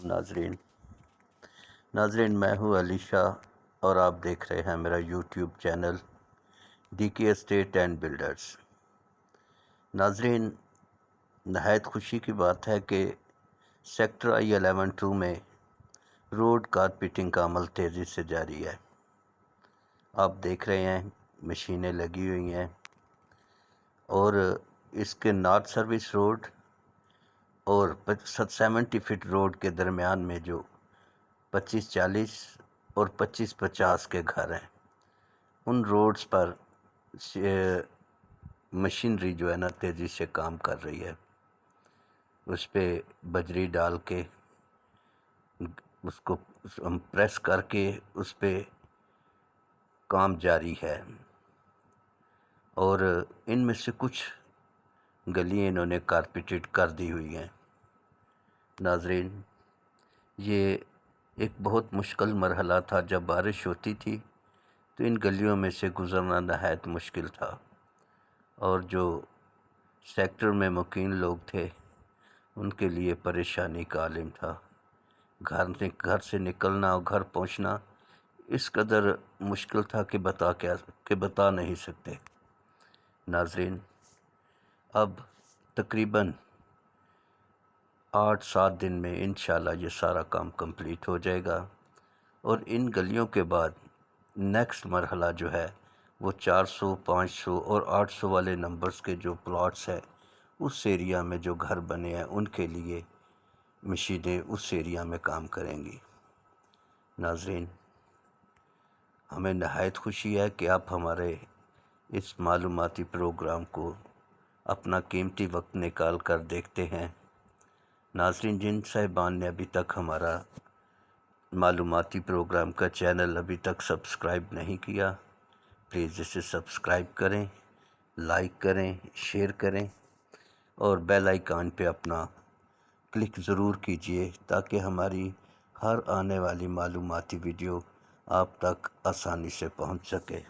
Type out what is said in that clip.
ناظرین میں ہوں علی شاہ اور آپ دیکھ رہے ہیں میرا یوٹیوب چینل ڈی کے اسٹیٹ اینڈ بلڈرز۔ ناظرین، نہایت خوشی کی بات ہے کہ سیکٹر I-11-2 میں روڈ کارپیٹنگ کا عمل تیزی سے جاری ہے۔ آپ دیکھ رہے ہیں مشینیں لگی ہوئی ہیں اور اس کے نارتھ سروس روڈ اور 70 فٹ روڈ کے درمیان میں جو 25-40 اور 25-50 کے گھر ہیں، ان روڈز پر مشینری جو ہے نا تیزی سے کام کر رہی ہے۔ اس پہ بجری ڈال کے اس کو پریس کر کے اس پہ کام جاری ہے، اور ان میں سے کچھ گلیاں انہوں نے کارپیٹڈ کر دی ہوئی ہیں۔ ناظرین، یہ ایک بہت مشکل مرحلہ تھا۔ جب بارش ہوتی تھی تو ان گلیوں میں سے گزرنا نہایت مشکل تھا، اور جو سیکٹر میں مقیم لوگ تھے ان کے لیے پریشانی کا عالم تھا۔ گھر سے نکلنا اور گھر پہنچنا اس قدر مشکل تھا کہ بتا نہیں سکتے۔ ناظرین، اب تقریباً 8-7 دن میں انشاءاللہ یہ سارا کام کمپلیٹ ہو جائے گا، اور ان گلیوں کے بعد نیکسٹ مرحلہ جو ہے وہ 400، 500 اور 800 والے نمبرز کے جو پلاٹس ہیں، اس ایریا میں جو گھر بنے ہیں ان کے لیے مشینیں اس ایریا میں کام کریں گی۔ ناظرین، ہمیں نہایت خوشی ہے کہ آپ ہمارے اس معلوماتی پروگرام کو اپنا قیمتی وقت نکال کر دیکھتے ہیں۔ ناظرین، جن صاحبان نے ابھی تک ہمارا معلوماتی پروگرام کا چینل ابھی تک سبسکرائب نہیں کیا، پلیز اسے سبسکرائب کریں، لائک کریں، شیئر کریں، اور بیل آئیکن پہ اپنا کلک ضرور کیجئے تاکہ ہماری ہر آنے والی معلوماتی ویڈیو آپ تک آسانی سے پہنچ سکے۔